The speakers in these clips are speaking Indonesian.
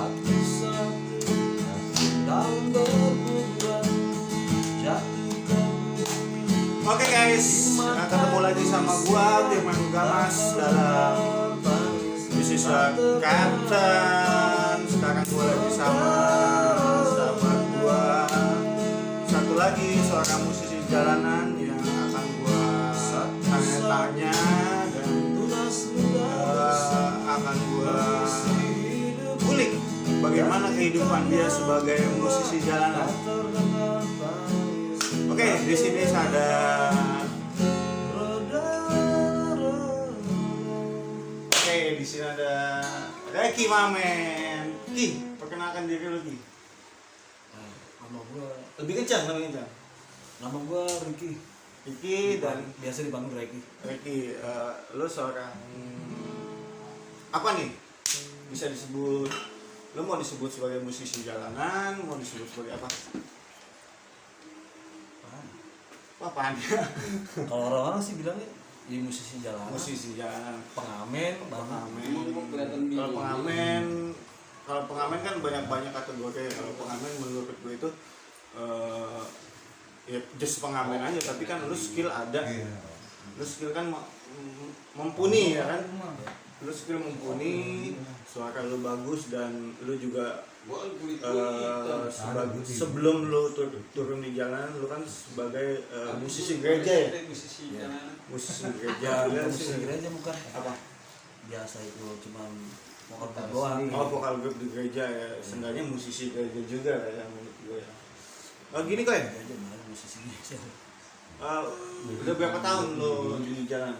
Oke guys, ketemu lagi sama gua Firman Gamas dalam Musisi Captain. Sekarang gua lagi sama sahabat gua satu lagi, seorang musisi jalanan yang akan gua tanya-tanya dan akan gua kulik bagaimana kehidupan dia sebagai musisi jalanan. Oke, di sini ada Ki Mamen. Ki, perkenalkan diri lu Ki. Nama gua Lebih kencang. Nama gua Ricky. Ricky dan biasa dipanggil Ricky. Ricky, lu seorang apa nih? Bisa disebut, lu mau disebut sebagai musisi jalanan, mau disebut sebagai apa? Apaan ya? Kalau orang-orang sih bilangnya ya musisi jalanan. Musisi jalanan. Pengamen. Kalau pengamen kan banyak kategori. Kalau pengamen menurut gue itu ya just pengamen aja, tapi kan lu skill ada. Lu skill kan mumpuni ya kan? Lu skill mumpuni, suara lu bagus dan lu juga sebelum lu turun di jalanan lu kan sebagai musisi gereja ya? Musisi gereja. Musisi gereja bukan Apa? Biasa itu cuma vokal grup doang. Oh, vokal grup di gereja ya. Seenggaknya musisi gereja juga ya menurut gue ya. Gini kok ya? Gereja malah musisi gereja. Udah berapa tahun lu di jalan?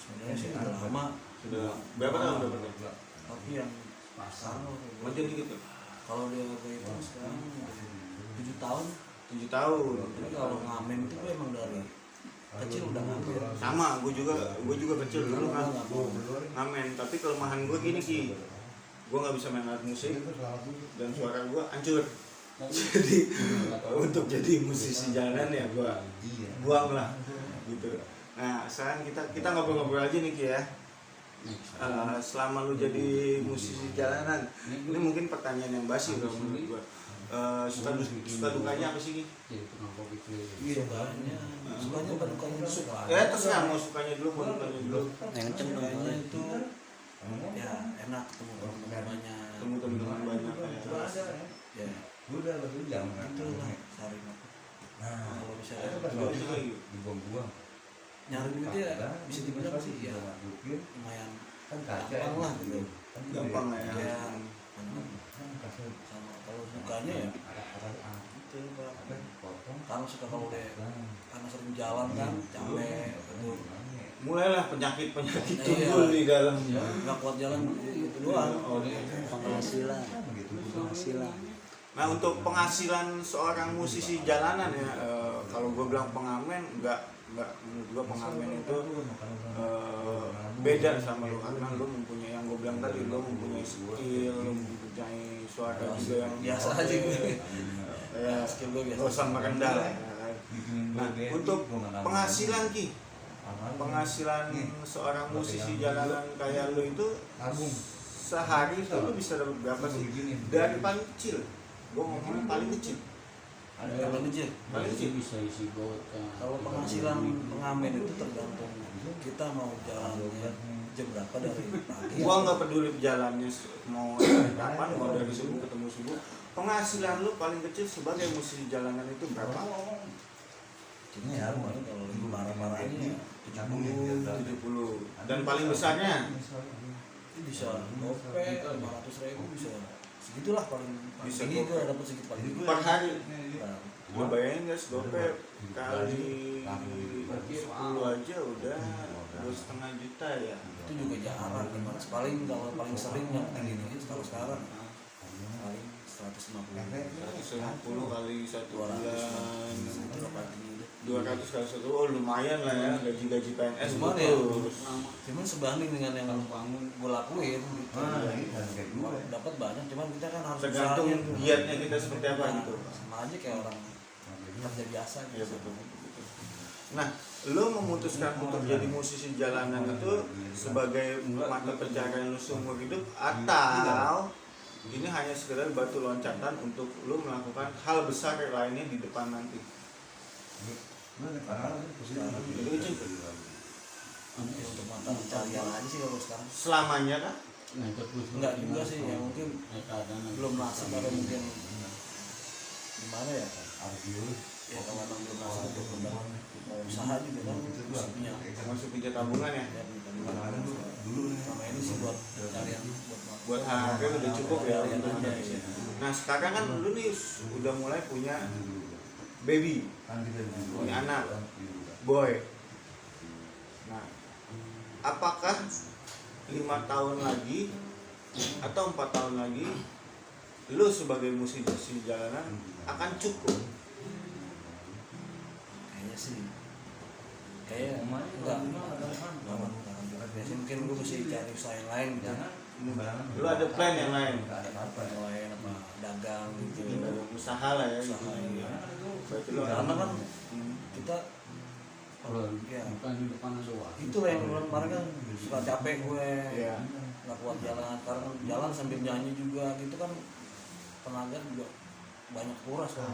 Sebenarnya sih udah lama. Sudah berapa tahun? Tapi yang pasar Maju dikit tuh. kalau dia kayak itu sekarang 7 tahun. 7 tahun. Tapi kalau ngamen itu gue emang dari kecil udah ngamen. Sama, gue juga kecil dulu ngamen. Tapi kelemahan gue gini Ki, gue nggak bisa main alat musik dan suara gue hancur. Jadi untuk jadi musisi jalanan ya gue buang lah gitu. Nah sekarang kita ngobrol-ngobrol aja nih Ki ya. Selama lu jadi musisi jalanan, ini mungkin pertanyaan yang basi kalau menurut gue. Suka dukanya apa sih Ki? Sukanya bukan dukanya suka. Ya terserah, mau sukanya dulu mau dukanya dulu. Yang sukanya itu ya enak ketemu teman banyak. Ketemu teman-teman banyak Ya udah lebih jam kan itu lah saring apa. Kalau bisa nyari duitnya bisa dibilang sih ya lumayan gampang lah gitu. Gampang lah ya. Ya sama kalau dukanya ya itu Pak. Karena suka kalau deh karena sering jalan kan capek gitu. Mulailah penyakit timbul di dalam. Nggak kuat jalan itu doang. Penghasilan. Nah untuk penghasilan seorang musisi jalanan ya, kalau gue bilang pengamen enggak menurut gue pengamen itu beda sama lu, karena lu mempunyai yang gue bilang tadi, lu mempunyai skill, lu mempunyai suara juga yang biasa aja gue. Ya skill gue biasa. Gak usah merendah ya. Nah untuk penghasilan Ki, penghasilan seorang musisi jalanan kayak lu itu sehari itu lu bisa dapat berapa sih? Dari paling kecil, gue ngomongin paling kecil. Paling kecil Bisa isi got. kalau penghasilan pengamen itu tergantung kita mau jalannya jam berapa dari pagi. Gua nggak peduli jalannya mau dari kapan, mau dari subuh ketemu subuh. Penghasilan lu paling kecil sebagai musisi jalanan itu berapa? Cuma ya kemarin kalau lagi marah-marahnya 70. Dan paling besarnya itu bisa gopek 500.000 bisa segitulah paling Bisa tinggi gopek. gue dapat segitu paling tinggi. per hari. Nah, Lu bayangin guys, gopek kali 10 aja udah 2,5 juta ya. itu juga jarang gimana paling kalau paling sering yang tinggi tinggi sekarang paling 150 kali 1 bulan. 200 200 kali 1, oh lumayan lah ya, gaji PNS Cuman ya, terus. cuman sebanding dengan yang gue lakuin gitu. Dapat banyak, cuman kita kan harus Tergantung usahanya. giatnya kita seperti apa Nah, gitu. sama aja kayak orang kerja biasa Iya gitu. betul. Nah, lo memutuskan untuk jadi musisi jalanan itu sebagai mata pencaharian lo seumur hidup, atau ini hanya sekedar batu loncatan untuk lo melakukan hal besar lainnya di depan nanti? Itu cinta. Untuk mata pencarian aja sih kalau sekarang. Selamanya kan? Enggak juga sih, ya mungkin belum nasib atau mungkin gimana ya? Ya kalau memang belum nasib untuk mau usaha juga kan musiknya. Masuk punya tabungan ya? Ya, dulu sama ini sih buat pencarian Buat hari udah cukup ya pencarian untuk aja anak. ya. Nah sekarang kan lu nih udah mulai punya baby, punya anak, boy. Nah, apakah 5 tahun lagi atau 4 tahun lagi lu sebagai musisi jalanan akan cukup? Kayaknya sih kayak enggak biasanya mungkin gue mesti cari usaha yang lain gitu. Lu ada plan yang lain? Apa yang lain, apa dagang gitu, Usaha lah ya. usaha Gitu. ya. Berarti lu Karena kan kita Kalau ya bukan di depan suara. itu lah yang kemarin kan suka capek gue, Iya. nggak kuat jalan. Karena jalan sambil nyanyi juga gitu kan tenaga juga banyak kuras kan.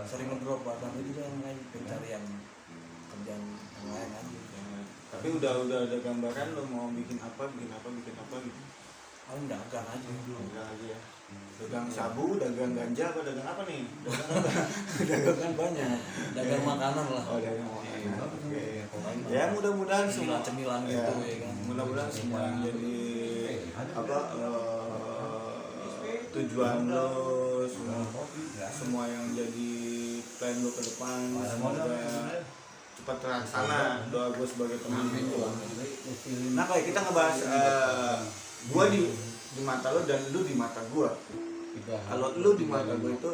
Sering ngedrop badan itu kan pencarian kerjaan yang lain aja. Tapi udah ada gambaran lo mau bikin apa gitu. Paling dagang aja. Dagang aja ya. Dagang sabu, dagang ganja, apa dagang apa nih? Dagang kan banyak. Dagang makanan lah. Oh, dagang makanan. Oke. Ya mudah-mudahan semua Cemilan-cemilan ya, gitu ya kan. mudah-mudahan semua yang jadi apa tujuan lo, semua yang jadi plan lo ke depan semoga cepat terlaksana. Doa gue sebagai teman itu. Nah kayak kita ngebahas gue di mata lo dan lu di mata gue. Kalau lu di mata gue itu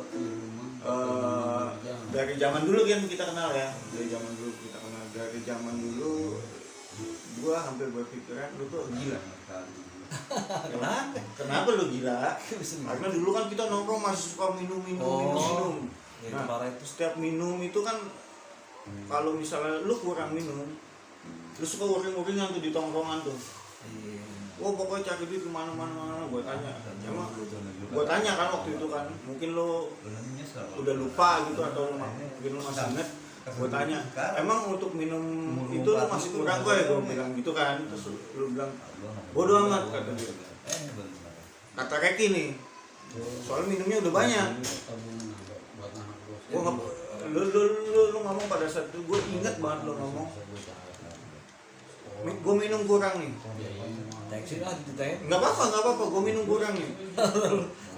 dari zaman dulu kan kita kenal ya, dari zaman dulu gue hampir berpikiran lu tuh gila. Kenapa lu gila? Karena dulu kan kita nongkrong masih suka minum. Ya, Nah, parah itu. setiap minum itu kan kalau misalnya lu kurang minum, lu suka uring-uringan tuh di tongkrongan tuh. Iya. Wah pokoknya cari duit kemana-mana, gue tanya. Emang gue tanya kan waktu itu kan, mungkin lo udah lupa gitu atau mungkin lo masih inget. Gue tanya, emang untuk minum itu lo masih kurang gue bilang gitu kan. Terus lo bilang, bodo amat kata dia. Kata Reki nih, soal minumnya udah banyak. Gue lu ngomong pada saat itu, gue inget banget lo ngomong. Gue minum kurang nih. Teksi lah ditanya. Nggak apa-apa, gue minum kurang nih.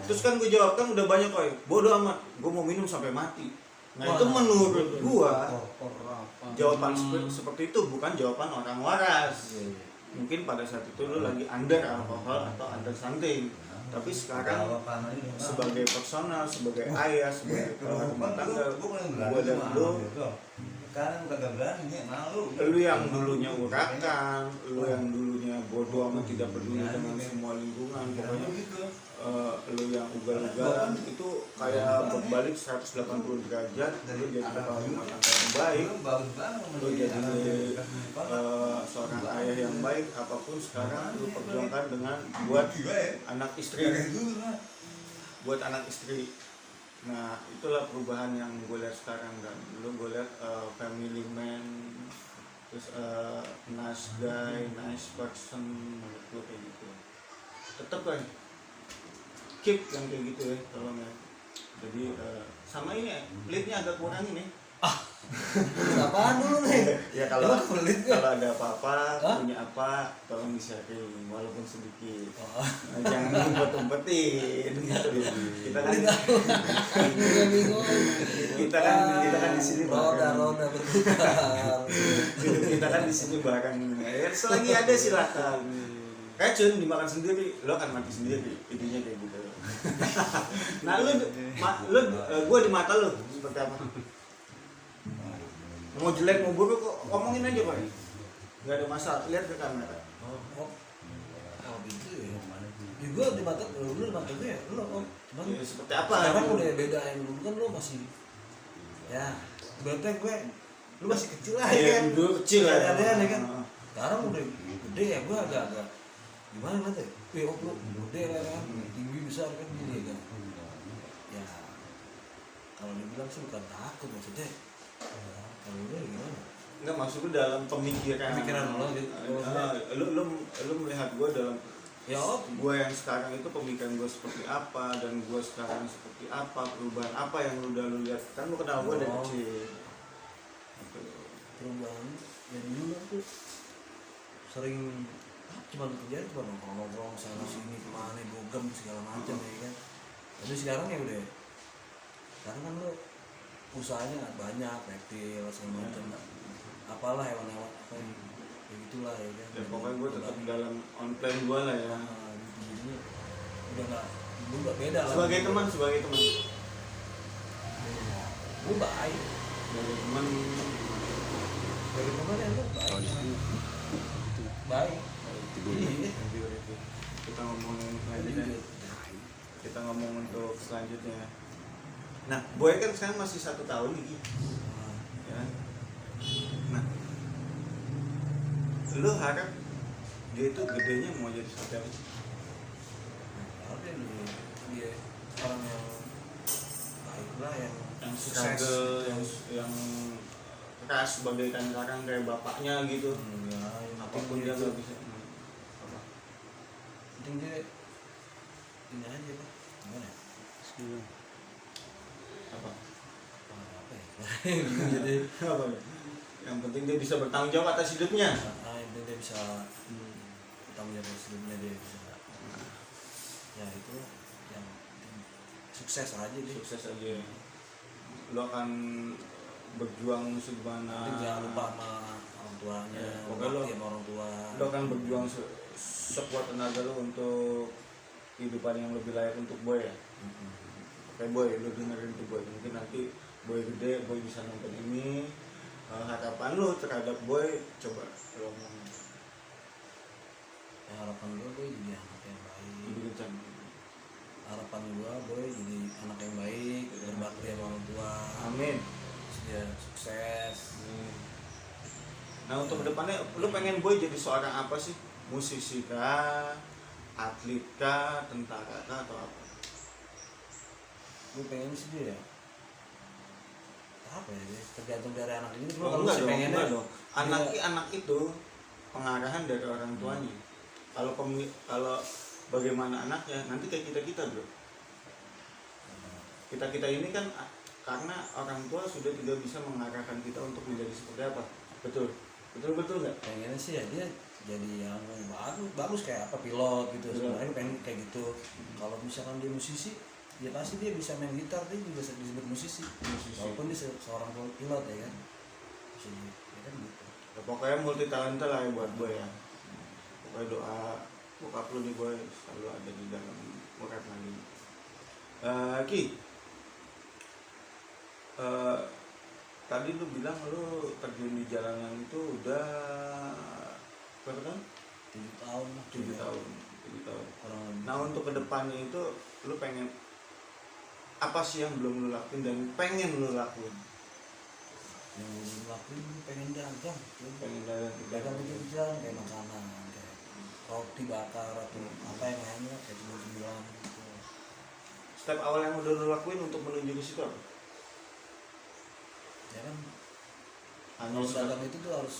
Terus kan gue jawab kan udah banyak kok, bodo amat, gue mau minum sampai mati. Nah itu menurut gue jawaban seperti itu bukan jawaban orang waras. Mungkin pada saat itu lu lagi under alkohol atau under something. Tapi sekarang sebagai personal, sebagai ayah, sebagai kepala rumah tangga, gue dan lu yang dulunya urakan, lu yang dulunya bodoh amat tidak peduli dengan semua lingkungan, pokoknya lu yang ugal-ugalan itu kayak berbalik 180 derajat. Lu jadi kepala rumah tangga yang baik, lu jadi seorang ayah yang baik. Apapun sekarang lu perjuangkan dengan buat anak istri. Nah itulah perubahan yang gue lihat sekarang. Dan dulu gue lihat family man, terus nice guy, nice person, menurut gue kayak gitu. Tetep kan keep yang kayak gitu ya, tolong ya. Jadi sama ini pelit-nya agak kurang ini. Apaan dulu nih? Ya kalau Emang pelit ya? ada apa-apa, punya apa, tolong di-sharing walaupun sedikit. Nah, jangan ngumpet-ngumpetin gitu. Kita kan di sini roda berputar. kita kan di sini bareng. Ya, selagi ada silakan. Racun dimakan sendiri, lo akan mati sendiri. Intinya kayak gitu. Nah, gue di mata lo seperti apa? Mau jelek mau buruk kok ngomongin aja kok. Gak ada masalah, lihat ke kamera. Oh gitu ya. Ya gue di mata lu di mata gue ya lu kok. Cuman Ya, seperti apa? sekarang udah beda. Yang dulu kan lu masih ya berarti gue lu masih kecil lah Iya, ya kan, dulu kecil ya. ada kan. Sekarang udah gede ya, gue agak gimana nanti lu gede lah kan, tinggi besar kan gini kan. Ya kalau dibilang sih bukan takut maksudnya, kalau udah gimana. Enggak, maksud lu dalam pemikiran Lo gitu. lu melihat gue dalam Ya gue yang sekarang itu pemikiran gue seperti apa dan gue sekarang seperti apa, perubahan apa yang lu udah lu lihat, kan lu kenal gue dari Oh. kecil gitu. perubahan yang dulu tuh sering cuma kerjaan cuma nongkrong sana sini kemana bogem segala macam ya kan. Tapi sekarang ya udah, sekarang kan lo usahanya banyak, reptil segala macam, apalah hewan-hewan apa yang ya gitulah ya kan. Ya pokoknya gue tetap dalam on plan gue lah ya. Gitu udah nggak, lu nggak beda lah. Sebagai teman Lu baik, sebagai teman dari kemarin lu baik, baik. Iya. kita ngomongin lagi deh. Kita ngomong untuk selanjutnya. Nah, boy kan sekarang masih 1 tahun nih, ya kan? Nah, lu harap dia itu gedenya mau jadi seperti apa? Ada dia orang yang baik lah, yang sukses, Struggle, yang keras bagaikan karang kayak bapaknya gitu. ya, yang Apapun dia penting nggak bisa. penting dia ini aja lah, gimana ya? Apa? Apa ya? Bingung jadi Apa? Yang penting dia bisa bertanggung jawab atas hidupnya. yang penting dia bisa bertanggung jawab atas hidupnya, dia bisa ya itu yang penting sukses aja dia. Sukses aja. Lo akan berjuang segimana. Penting jangan lupa sama orang tuanya, Ya, pokoknya bakti sama orang tua. Lo akan berjuang sekuat tenaga lo untuk kehidupan yang lebih layak untuk boy ya. Kayak boy, lo dengerin tuh boy. Mungkin nanti boy gede, boy bisa nonton ini. Harapan lo terhadap boy, coba lo ngomong Ya, harapan gue jadi anak yang baik. lebih kencang. Harapan gue boy jadi anak yang baik, berbakti sama orang tua. Amin. Terus dia sukses. Nah, untuk kedepannya lo pengen boy jadi seorang apa sih? Musisi kah? Atlet kah? Tentara kah? Atau apa? Gue pengen sih dia apa ya, dia tergantung dari anak ini. Cuma Oh, kalau enggak sih dong, pengennya enggak dong. Anak itu pengarahan dari orang tuanya. Kalau bagaimana anaknya, nanti kayak kita bro. Kita ini kan karena orang tua sudah tidak bisa mengarahkan kita untuk menjadi seperti apa. Betul nggak? pengennya sih ya dia jadi yang bagus kayak apa, pilot gitu. Sebenarnya pengen kayak gitu. Kalau misalkan dia musisi, ya pasti dia bisa main gitar, dia juga disebut musisi. Walaupun dia seorang pilot ya kan. Bisa ya kan gitu. Ya, pokoknya multi talenta lah ya buat boy ya. Pokoknya doa bokap lu nih boy selalu ada di dalam murid lagi. Ki, tadi lu bilang lu terjun di jalanan itu udah berapa tahun? 7 tahun lah. 7 tahun. Kurang lebih. Nah, untuk kedepannya itu lu pengen apa sih yang belum lu lakuin dan pengen lu lakuin? Yang gue lakuin pengen dagang. Pengen Dagang itu jalan kayak makanan, kayak roti bakar atau apa yang lainnya kayak cemilan gitu. Step awal yang udah lu lakuin untuk menuju ke situ apa? Ya kan Hanya kalau dagang itu tuh harus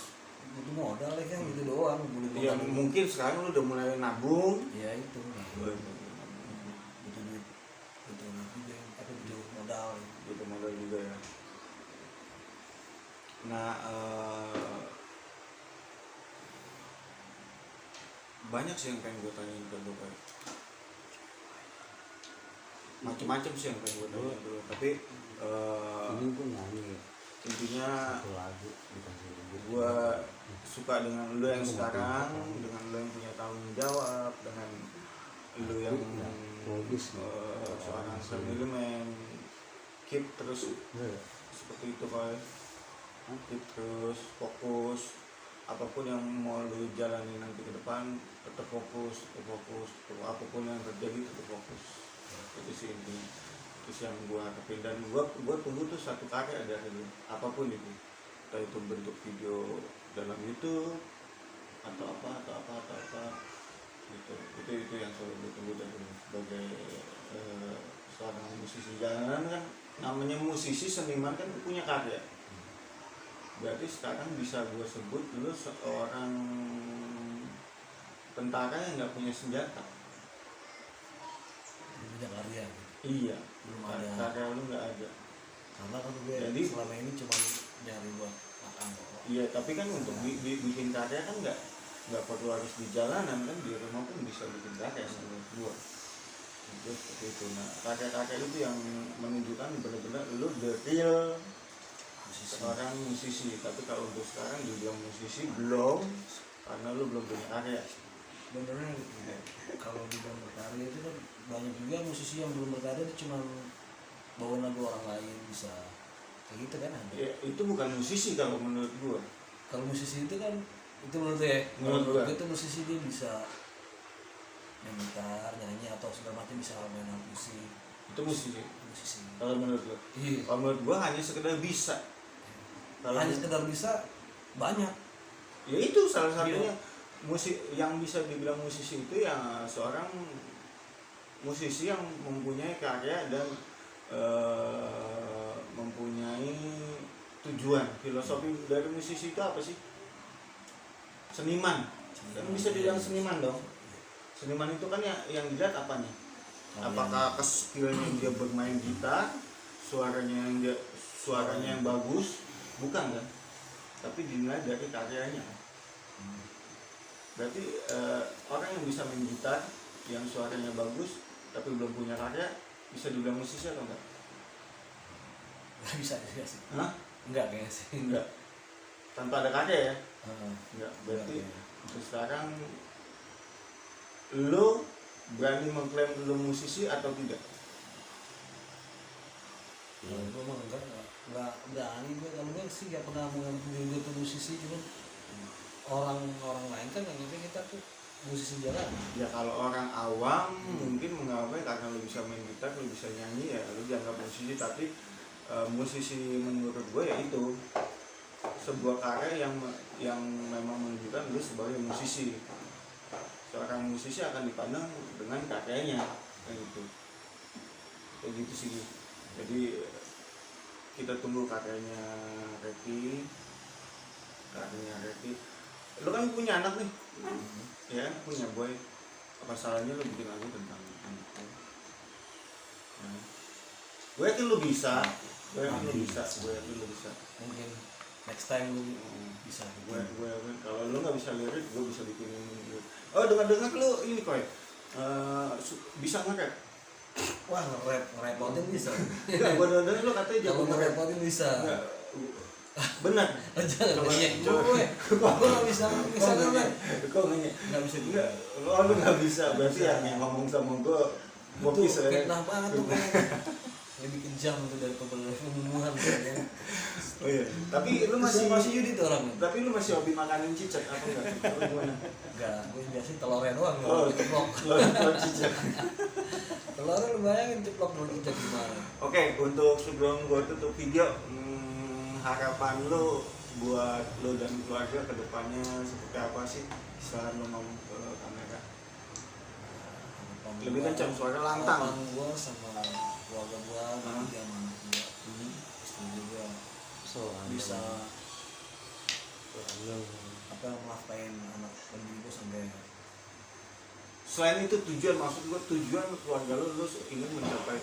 butuh modal ya kan, gitu doang. ya mungkin sekarang lu udah mulai nabung. Ya itu butuh duit, butuh juga, apa butuh modal. Butuh modal juga ya. Nah, banyak sih yang pengen gue tanyain ke lu kayak macem-macem sih yang pengen gue tanyain ke lu, tapi Ini gue nyanyi intinya satu lagu dikasih gue suka dengan lu yang sekarang, dengan lu yang punya tanggung jawab, dengan lu yang seorang family man, keep terus seperti itu Pak. Keep terus fokus, apapun yang mau lu jalani nanti ke depan tetap fokus, apapun yang terjadi tetap fokus. Itu sih intinya, itu sih yang gue harapin, dan gue tunggu tuh satu karya dari lu, apapun itu. entah itu bentuk video dalam YouTube atau apa gitu. Itu yang selalu gue tunggu dari sebagai seorang musisi jalanan kan. Namanya musisi seniman kan punya karya, berarti sekarang bisa gue sebut dulu seorang tentara yang nggak punya senjata. punya karya gitu. Iya, Belum ada. karya lu nggak ada. Karena kan gue Jadi- selama ini cuma nyari buat makan kok. Iya, tapi kan untuk bikin karya kan nggak perlu harus di jalanan kan, di rumah pun bisa bikin karya menurut gua. Itu seperti itu. Nah, karya-karya itu yang menunjukkan benar-benar lu the real seorang musisi. Tapi kalau untuk sekarang dibilang musisi belum, karena lu belum punya karya. Sebenarnya kalau dibilang berkarya itu kan banyak juga musisi yang belum berkarya itu cuma bawa lagu orang lain bisa kayak gitu kan ada. Ya, itu bukan musisi kalau menurut gua. Kalau musisi itu kan itu menurut ya, Menurut gua. itu musisi dia bisa main gitar, nyanyi atau segala macam, bisa main alat musik. Itu musisi. Musisi. Kalau menurut gua. Iya. Kalau menurut gua hanya sekedar bisa. Kalau Hanya sekedar bisa banyak. ya itu salah satunya Iya. musik yang bisa dibilang musisi itu ya seorang musisi yang mempunyai karya dan mempunyai tujuan. Filosofi dari musisi itu apa sih? Seniman. Kan bisa dibilang seniman dong. Seniman itu kan yang dilihat apanya? Apakah skillnya dia bermain gitar, suaranya yang bagus? Bukan kan? Tapi dinilai dari karyanya. Berarti orang yang bisa main gitar, yang suaranya bagus, tapi belum punya karya, bisa dibilang musisi atau enggak? Nggak bisa juga sih. Hah? Enggak kayaknya sih. Enggak. Tanpa ada karya ya? Heeh. Enggak. Berarti Enggak, untuk sekarang lo berani mengklaim lo musisi atau tidak? Kalau gue mah enggak berani gue, kalau gue sih nggak pernah menganggap diri gue tuh musisi, cuman orang lain kan nganggapnya kita tuh musisi jalan. Ya kalau orang awam mungkin menganggapnya karena lo bisa main gitar, lo bisa nyanyi, ya lo dianggap musisi. Tapi musisi menurut gue ya itu sebuah karya yang memang menunjukkan lo sebagai musisi. Seorang musisi akan dipandang dengan karyanya, kayak gitu sih. Jadi kita tunggu karyanya Reki. Lo kan punya anak nih, ya punya boy. Apa salahnya lo bikin lagu tentang anak lo? Ya. Gue yakin lo bisa. Mungkin next time lu bisa. Gue kalau lo nggak bisa lirik, gue bisa bikinin lirik. Oh dengar lo ini Koy, bisa nge-rap? Wah, ngerepotin bisa. Enggak, gue dengar lo katanya Kalau jago nge-rap. ngerepotin bisa. Enggak, benar. Jangan Coba, nanya coba. gue nggak bisa ngerepotin. Kok nanya? Nggak bisa juga. Enggak, lo nggak bisa. Berarti yang ngomong sama gue Itu bisa ya. fitnah banget tuh kayaknya. Lebih kejam tuh dari pembunuhan kayaknya. Oh iya. Tapi lu masih Yudi tuh orangnya. Tapi lu masih hobi makanin cicak apa enggak? Atau gimana? Enggak, gue biasanya telurnya doang. Oh, ceplok. Telur cicak. Telurnya lu bayangin ceplok dulu cicak gimana. Oke, untuk sebelum gua tutup video, harapan lu buat lu dan keluarga ke depannya seperti apa sih? Setelah lu ngomong ke kamera. Lebih kencang, suara lantang. Harapan gue sama keluarga gue, nanti sama anak gue, istri juga bisa apa melafkain anak pendiri gue sampai. Selain itu tujuan, maksud gua tujuan keluarga lu ingin mencapai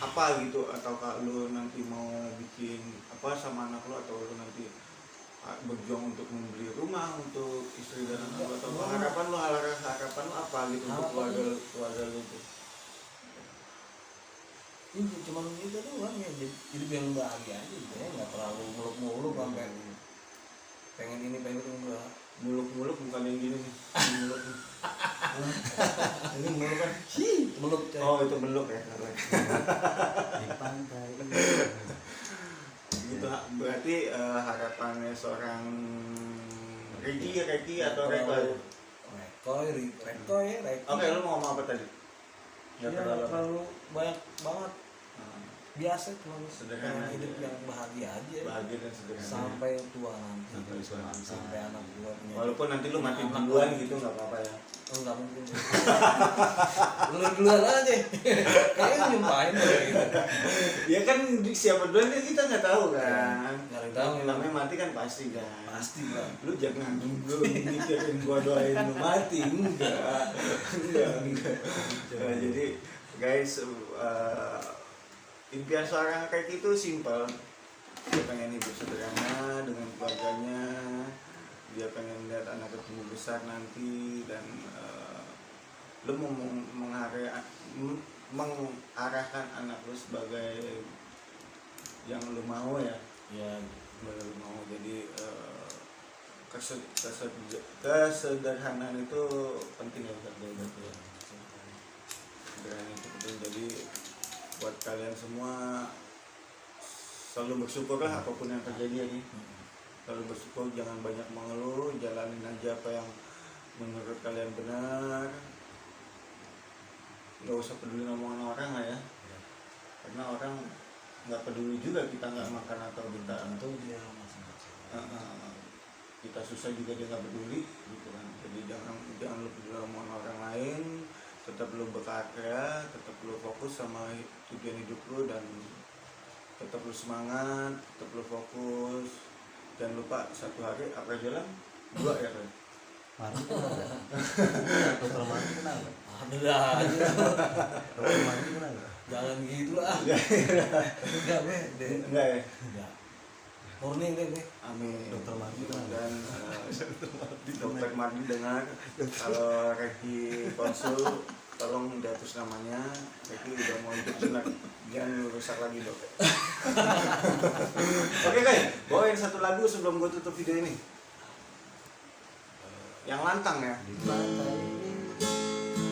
apa gitu, atau lu nanti mau bikin apa sama anak lu, atau lu nanti berjuang untuk membeli rumah untuk istri dan anak lu, atau harapan lu apa gitu untuk keluarga lu tuh? Ini cuma itu doang ya, hidup yang bahagia aja gitu ya, nggak terlalu muluk-muluk sampai pengen ini pengen itu enggak. Muluk-muluk bukan yang gini nih, muluk nih. Ini muluk kan? Muluk Oh itu meluk ya. di pantai. Gitu, berarti harapannya seorang Reki atau Rekoy? Rekoy. Oke, lu mau ngomong apa tadi? Ya terlalu banyak banget. biasa cuma Sederhana hidup aja. yang bahagia aja Bahagia dan sederhana. sampai tua nanti Sampai tua nanti. sampai anak gua punya Walaupun nanti lu mati anak duluan lagi. gitu nggak apa-apa ya. Oh nggak mungkin. Lu duluan aja. Kayaknya nyumpahin kayak gitu. Ya kan siapa duluan kan kita nggak tahu kan. Nggak ada yang tahu. Namanya mati kan pasti kan. Pasti lah. Lu jangan lu mikirin gua doain lu mati, enggak. Nah, jadi guys, impian seorang kayak gitu simpel. Dia pengen hidup sederhana dengan keluarganya, dia pengen lihat anaknya tumbuh besar nanti, dan lu mau mengarahkan anak lu sebagai yang lu mau ya, Ya, sebagai lu mau. Jadi kesederhanaan itu penting ya buat gue. Sederhana itu penting. Jadi buat kalian semua selalu bersyukurlah apapun yang terjadi ya nih. Selalu bersyukur, jangan banyak mengeluh, jalanin aja apa yang menurut kalian benar. Nggak usah peduli omongan orang lah ya, karena orang nggak peduli juga kita nggak makan atau kita tentu dia masing-masing. kita susah juga dia nggak peduli gitu kan. Jadi jangan lu peduli omongan orang lain, tetap lu berkarya, tetap lu fokus sama tujuan hidup lu, dan tetap lu semangat, tetap lu fokus. Jangan lupa satu hari apa jalan 2 ya kan. Mari kenal. Dokter Mari kenal. Ada dah. Dokter Mari kenal. Jangan gitu lah. Enggak, Be. Enggak ya. Enggak. Murni deh, Be. Amin. Dokter Mardi kenal. Dan Dokter Mardi dengar, kalau Reki konsul tolong dihapus namanya. Reki udah mau hidup benar, jangan rusak lagi dok. Oke guys, bawain satu lagu sebelum gue tutup video ini. Yang lantang ya, Di pantai ini,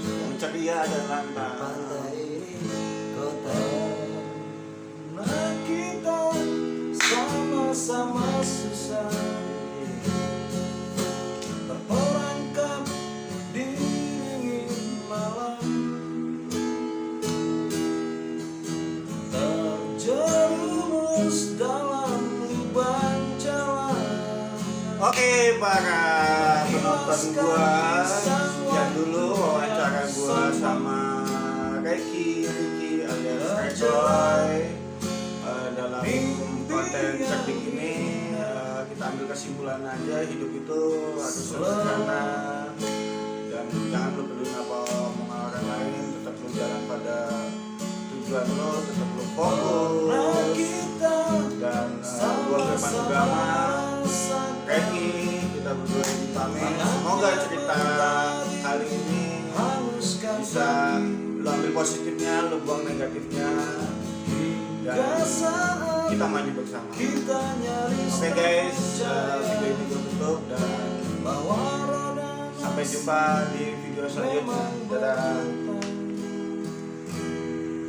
yang ceria dan lantang. pantai ini, kota. Nah kita sama-sama susah terperangkap di dingin malam, terjerumus dalam lubang jalan. Oke para penonton gua, sekian dulu wawancara gua sama Reki alias Rekoy. Dalam konten cerdik ini kita ambil kesimpulan aja, hidup itu harus sederhana, dan jangan lu peduli apa omongan orang lain, tetap lu jalan pada tujuan lo, tetap lu fokus. Dan gua Firman Sugama, Reki, kita berdua ini pamit. Semoga cerita kali ini bisa lu ambil positifnya, lu buang negatifnya, dan kita maju bersama. Oke guys, video ini gue tutup, dan sampai jumpa di video selanjutnya. Dadah.